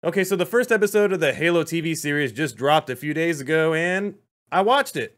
Okay, so the first episode of the Halo TV series just dropped a few days ago, and I watched it.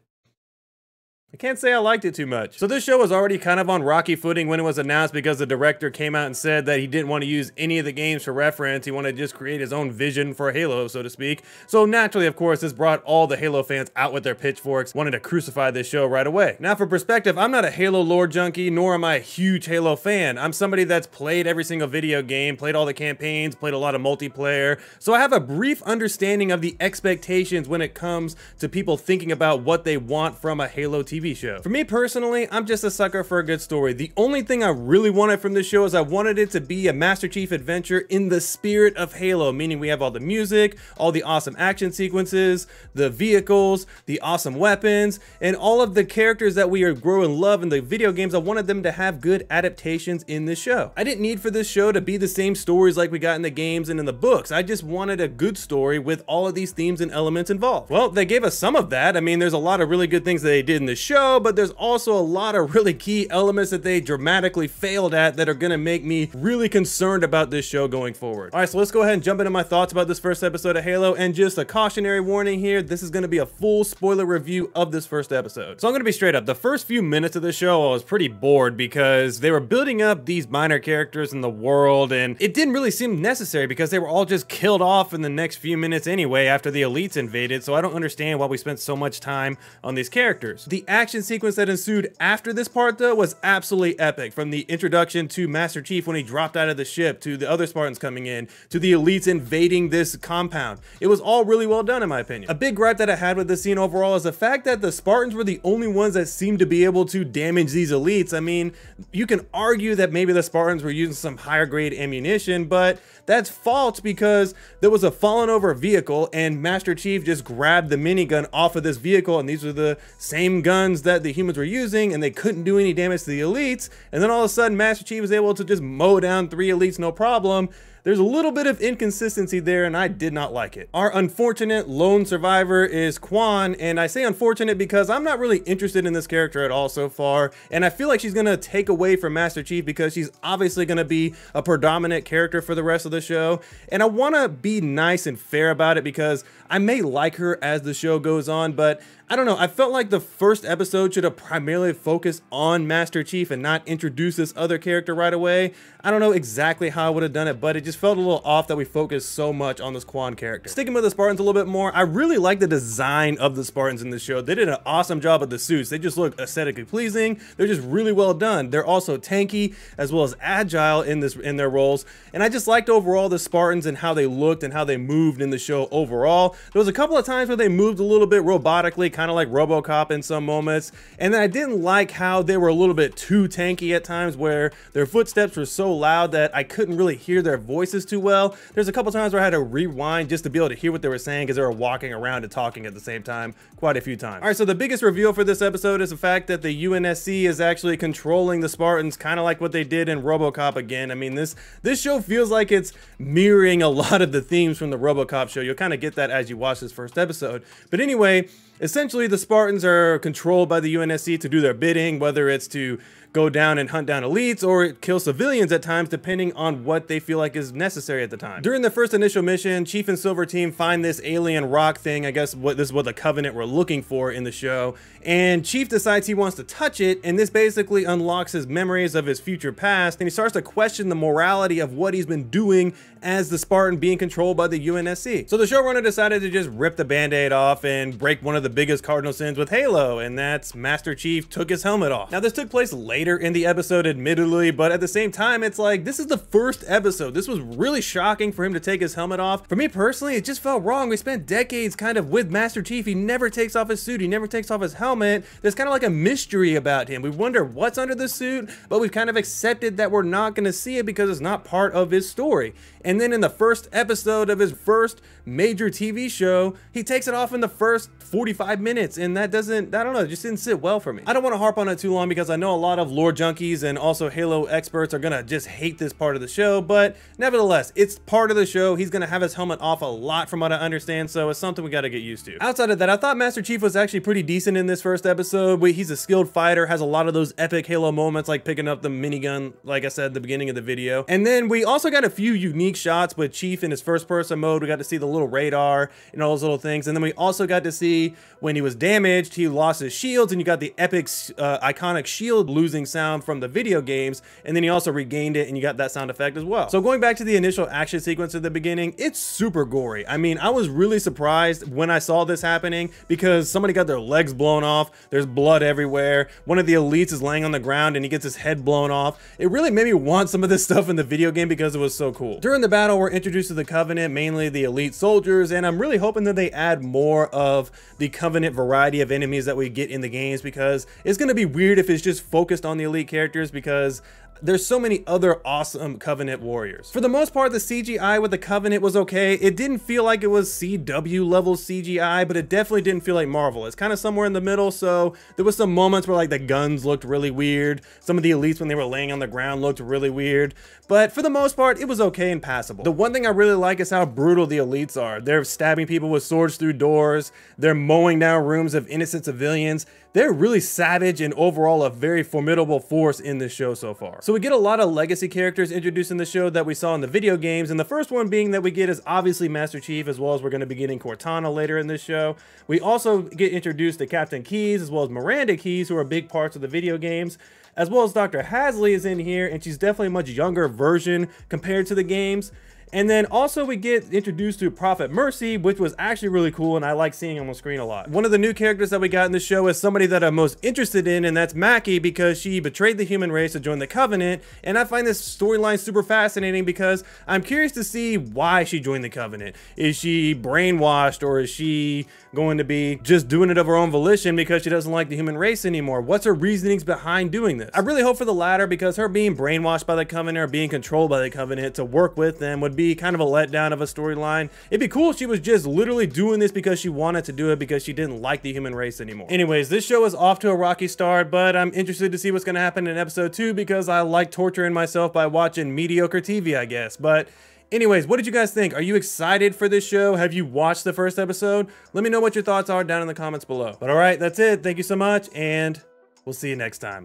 I can't say I liked it too much. So this show was already kind of on rocky footing when it was announced because the director came out and said that he didn't want to use any of the games for reference. He wanted to just create his own vision for Halo, so to speak. So naturally, of course, this brought all the Halo fans out with their pitchforks, wanting to crucify this show right away. Now for perspective, I'm not a Halo lore junkie, nor am I a huge Halo fan. I'm somebody that's played every single video game, played all the campaigns, played a lot of multiplayer. So I have a brief understanding of the expectations when it comes to people thinking about what they want from a Halo TV show. For me personally, I'm just a sucker for a good story. The only thing I really wanted from this show is I wanted it to be a Master Chief adventure in the spirit of Halo, meaning we have all the music, all the awesome action sequences, the vehicles, the awesome weapons, and all of the characters that we grow and love in the video games. I wanted them to have good adaptations in this show. I didn't need for this show to be the same stories like we got in the games and in the books. I just wanted a good story with all of these themes and elements involved. Well, they gave us some of that. I mean, there's a lot of really good things that they did in the show, but there's also a lot of really key elements that they dramatically failed at that are gonna make me really concerned about this show going forward. All right, so let's go ahead and jump into my thoughts about this first episode of Halo, and just a cautionary warning here, this is gonna be a full spoiler review of this first episode. So I'm gonna be straight up, the first few minutes of the show I was pretty bored because they were building up these minor characters in the world, and it didn't really seem necessary because they were all just killed off in the next few minutes anyway after the elites invaded, so I don't understand why we spent so much time on these characters. The action sequence that ensued after this part though was absolutely epic, from the introduction to Master Chief when he dropped out of the ship, to the other Spartans coming in, to the elites invading this compound. It was all really well done in my opinion. A big gripe that I had with this scene overall is the fact that the Spartans were the only ones that seemed to be able to damage these elites. I mean, you can argue that maybe the Spartans were using some higher grade ammunition, but that's false because there was a fallen over vehicle and Master Chief just grabbed the minigun off of this vehicle, and these were the same guns that the humans were using, and they couldn't do any damage to the elites. And then all of a sudden Master Chief was able to just mow down 3 elites no problem. There's a little bit of inconsistency there, and I did not like it. Our unfortunate lone survivor is Quan, and I say unfortunate because I'm not really interested in this character at all so far, and I feel like she's gonna take away from Master Chief because she's obviously gonna be a predominant character for the rest of the show. And I wanna be nice and fair about it because I may like her as the show goes on, but I don't know, I felt like the first episode should have primarily focused on Master Chief and not introduce this other character right away. I don't know exactly how I would have done it, but it just felt a little off that we focused so much on this Quan character. Sticking with the Spartans a little bit more, I really like the design of the Spartans in this show. They did an awesome job of the suits. They just look aesthetically pleasing. They're just really well done. They're also tanky as well as agile in their roles. And I just liked overall the Spartans and how they looked and how they moved in the show overall. There was a couple of times where they moved a little bit robotically, kind of like RoboCop in some moments. And then I didn't like how they were a little bit too tanky at times, where their footsteps were so loud that I couldn't really hear their voices too well. There's a couple times where I had to rewind just to be able to hear what they were saying because they were walking around and talking at the same time quite a few times. All right, so the biggest reveal for this episode is the fact that the UNSC is actually controlling the Spartans, kind of like what they did in RoboCop again. I mean, this show feels like it's mirroring a lot of the themes from the RoboCop show. You'll kind of get that as you watch this first episode. But anyway, essentially the Spartans are controlled by the UNSC to do their bidding, whether it's to go down and hunt down elites or kill civilians at times, depending on what they feel like is necessary at the time. During the first initial mission, Chief and Silver Team find this alien rock thing. I guess this is what the Covenant were looking for in the show. And Chief decides he wants to touch it, and this basically unlocks his memories of his future past, and he starts to question the morality of what he's been doing as the Spartan being controlled by the UNSC. So the showrunner decided to just rip the band-aid off and break one of the biggest cardinal sins with Halo, and that's Master Chief took his helmet off. Now this took place later in the episode, admittedly, but at the same time, it's like, this is the first episode. This was really shocking for him to take his helmet off. For me personally, it just felt wrong. We spent decades kind of with Master Chief. He never takes off his suit. He never takes off his helmet. There's kind of like a mystery about him. We wonder what's under the suit, but we've kind of accepted that we're not going to see it because it's not part of his story. And then in the first episode of his first major TV show, he takes it off in the first 45 minutes, and that doesn't, I don't know, it just didn't sit well for me. I don't want to harp on it too long because I know a lot of lore junkies and also Halo experts are gonna just hate this part of the show, but nevertheless, it's part of the show. He's gonna have his helmet off a lot from what I understand, so it's something we gotta get used to. Outside of that, I thought Master Chief was actually pretty decent in this first episode. He's a skilled fighter, has a lot of those epic Halo moments like picking up the minigun, like I said at the beginning of the video. And then we also got a few unique unique shots with Chief in his first person mode. We got to see the little radar and all those little things. And then we also got to see when he was damaged, he lost his shields, and you got the epic, iconic shield losing sound from the video games. And then he also regained it, and you got that sound effect as well. So going back to the initial action sequence at the beginning, it's super gory. I mean, I was really surprised when I saw this happening because somebody got their legs blown off. There's blood everywhere. One of the elites is laying on the ground and he gets his head blown off. It really made me want some of this stuff in the video game because it was so cool. During the battle, we're introduced to the Covenant, mainly the elite soldiers, and I'm really hoping that they add more of the Covenant variety of enemies that we get in the games, because it's going to be weird if it's just focused on the elite characters, because there's so many other awesome Covenant warriors. For the most part, the CGI with the Covenant was okay. It didn't feel like it was CW level CGI, but it definitely didn't feel like Marvel. It's kind of somewhere in the middle, so there was some moments where like the guns looked really weird. Some of the elites when they were laying on the ground looked really weird, but for the most part, it was okay and passable. The one thing I really like is how brutal the elites are. They're stabbing people with swords through doors. They're mowing down rooms of innocent civilians. They're really savage and overall a very formidable force in this show so far. So we get a lot of legacy characters introduced in the show that we saw in the video games, and the first one being that we get is obviously Master Chief, as well as we're going to be getting Cortana later in this show. We also get introduced to Captain Keyes as well as Miranda Keyes, who are big parts of the video games, as well as Dr. Hasley is in here, and she's definitely a much younger version compared to the games. And then also we get introduced to Prophet Mercy, which was actually really cool, and I like seeing him on screen a lot. One of the new characters that we got in the show is somebody that I'm most interested in, and that's Mackie, because she betrayed the human race to join the Covenant, and I find this storyline super fascinating because I'm curious to see why she joined the Covenant. Is she brainwashed, or is she going to be just doing it of her own volition because she doesn't like the human race anymore? What's her reasonings behind doing this? I really hope for the latter, because her being brainwashed by the Covenant or being controlled by the Covenant to work with them would be kind of a letdown of a storyline. It'd be cool if she was just literally doing this because she wanted to do it, because she didn't like the human race anymore. Anyways, this show is off to a rocky start, but I'm interested to see what's going to happen in episode 2, because I like torturing myself by watching mediocre TV, I guess. But anyways, what did you guys think? Are you excited for this show? Have you watched the first episode? Let me know what your thoughts are down in the comments below. But all right, that's it. Thank you so much, and we'll see you next time.